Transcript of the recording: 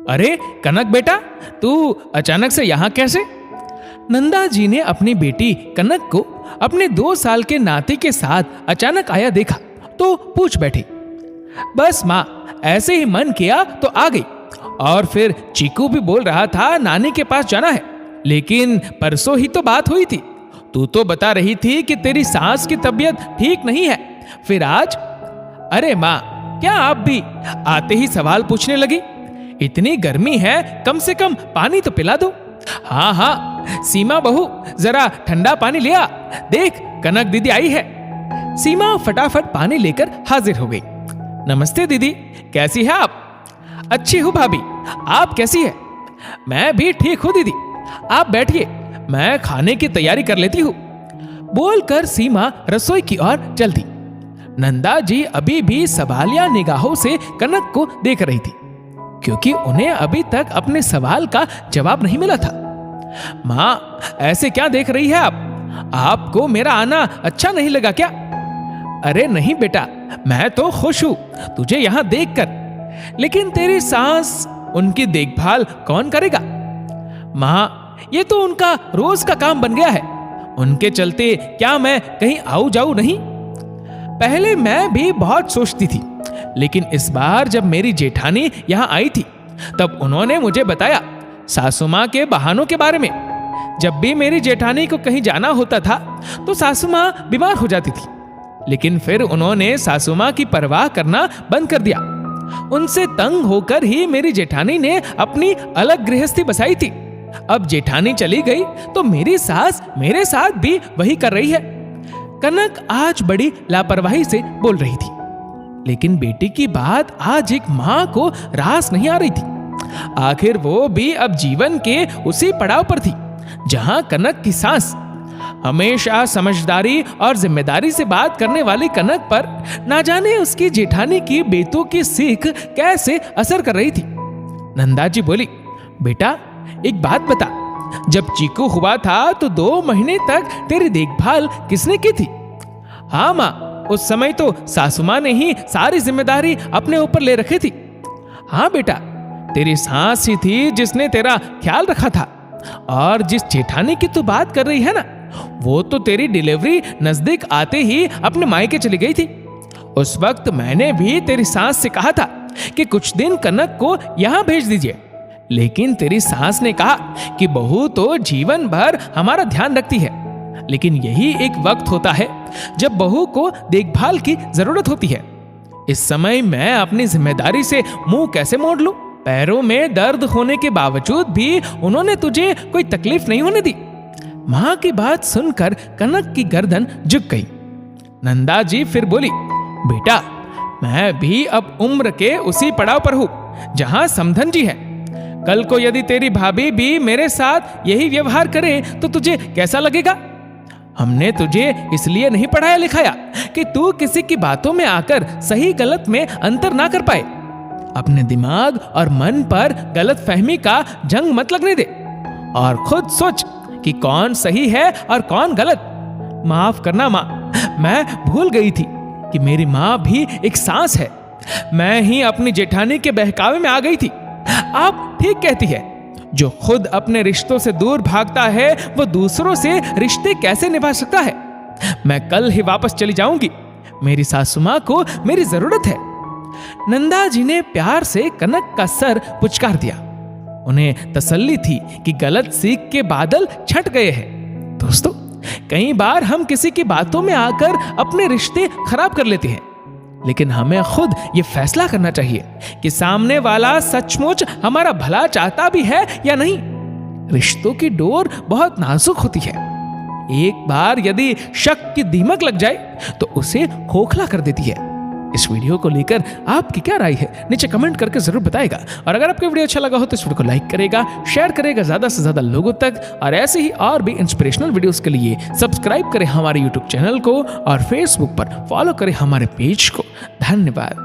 अरे कनक बेटा, तू अचानक से यहाँ कैसे? नंदा जी ने अपनी बेटी कनक को अपने 2 साल के नाती के साथ अचानक आया देखा तो पूछ बैठी। बस माँ, ऐसे ही मन किया तो आ गई। और फिर चीकू भी बोल रहा था नानी के पास जाना है, लेकिन परसों ही तो बात हुई थी। तू तो बता रही थी कि तेरी सास की तबीयत ठीक नहीं है, फिर आज? अरे माँ, क्या आप भी आते ही सवाल पूछने लगी? इतनी गर्मी है, कम से कम पानी तो पिला दो। हाँ हाँ सीमा बहू, जरा ठंडा पानी लिया, देख कनक दीदी आई है। सीमा फटाफट पानी लेकर हाजिर हो गई। नमस्ते दीदी, कैसी है आप? अच्छी हूँ भाभी, आप कैसी है? मैं भी ठीक हूँ दीदी, आप बैठिए, मैं खाने की तैयारी कर लेती हूँ। बोलकर सीमा रसोई की ओर चल दी। नंदा जी अभी भी सवालिया निगाहों से कनक को देख रही थी, क्योंकि उन्हें अभी तक अपने सवाल का जवाब नहीं मिला था। माँ, ऐसे क्या देख रही है आप? आपको मेरा आना अच्छा नहीं लगा क्या? अरे नहीं बेटा, मैं तो खुश हूं तुझे यहां देखकर, लेकिन तेरी सास, उनकी देखभाल कौन करेगा? माँ, ये तो उनका रोज का काम बन गया है, उनके चलते क्या मैं कहीं आऊं जाऊं नहीं? पहले मैं भी बहुत सोचती थी, लेकिन इस बार जब मेरी जेठानी यहां आई थी तब उन्होंने मुझे बताया सासू माँ के बहानों के बारे में। जब भी मेरी जेठानी को कहीं जाना होता था तो सासू माँ बीमार हो जाती थी, लेकिन फिर उन्होंने सासू माँ की परवाह करना बंद कर दिया। उनसे तंग होकर ही मेरी जेठानी ने अपनी अलग गृहस्थी बसाई थी। अब जेठानी चली गई तो मेरी सास मेरे साथ भी वही कर रही है। कनक आज बड़ी लापरवाही से बोल रही थी, लेकिन बेटी की बात आज एक माँ को रास नहीं आ रही थी। आखिर वो भी अब जीवन के उसी पड़ाव पर थी जहां कनक की सास, हमेशा समझदारी और जिम्मेदारी से बात करने वाली कनक पर ना जाने उसकी जेठानी की बेतों की सीख कैसे असर कर रही थी। नंदा जी बोली, बेटा एक बात बता, जब चीकू हुआ था तो 2 महीने तक तेरी देखभाल किसने की थी? हाँ माँ, उस समय तो सासू माँ ने ही सारी जिम्मेदारी अपने ऊपर ले रखी थी। हाँ बेटा, तेरी सास ही थी जिसने तेरा ख्याल रखा था। और जिस जेठानी की तू बात कर रही है ना, वो तो तेरी डिलीवरी नजदीक आते ही अपने मायके चली गई थी। उस वक्त मैंने भी तेरी सास से कहा था कि कुछ दिन कनक को यहां भेज दीजिए, लेकिन तेरी सास ने कहा कि बहू तो जीवन भर हमारा ध्यान रखती है, लेकिन यही एक वक्त होता है जब बहू को देखभाल की जरूरत होती है। इस समय मैं अपनी जिम्मेदारी से मुंह कैसे मोड़ लूं? पैरों में दर्द होने के बावजूद भी उन्होंने तुझे कोई तकलीफ नहीं होने दी। मां की बात सुनकर कनक की गर्दन झुक गई। नंदा जी फिर बोली, बेटा मैं भी अब उम्र के उसी पड़ाव पर हूं जहां समधन जी है। कल को यदि तेरी भाभी भी मेरे साथ यही व्यवहार करे तो तुझे कैसा लगेगा? हमने तुझे इसलिए नहीं पढ़ाया लिखाया कि तू किसी की बातों में आकर सही गलत में अंतर ना कर पाए। अपने दिमाग और मन पर गलत फहमी का जंग मत लगने दे और खुद सोच कि कौन सही है और कौन गलत। माफ करना माँ, मैं भूल गई थी कि मेरी माँ भी एक सास है। मैं ही अपनी जेठानी के बहकावे में आ गई थी। आप ठीक कहती है, जो खुद अपने रिश्तों से दूर भागता है वो दूसरों से रिश्ते कैसे निभा सकता है? मैं कल ही वापस चली जाऊंगी, मेरी सासू माँ को मेरी जरूरत है। नंदा जी ने प्यार से कनक का सर पुचकार दिया। उन्हें तसल्ली थी कि गलत सीख के बादल छट गए हैं। दोस्तों, कई बार हम किसी की बातों में आकर अपने रिश्ते खराब कर लेते हैं, लेकिन हमें खुद ये फैसला करना चाहिए कि सामने वाला सचमुच हमारा भला चाहता भी है या नहीं। रिश्तों की डोर बहुत नाजुक होती है। एक बार यदि शक की दीमक लग जाए तो उसे खोखला कर देती है। इस वीडियो को लेकर आपकी क्या राय है, नीचे कमेंट करके जरूर बताएगा। और अगर आपको वीडियो अच्छा लगा हो तो इस वीडियो को लाइक करेगा, शेयर करेगा ज्यादा से ज्यादा लोगों तक। और ऐसे ही और भी इंस्पिरेशनल वीडियोस के लिए सब्सक्राइब करें हमारे यूट्यूब चैनल को और फेसबुक पर फॉलो करें हमारे पेज को। धन्यवाद।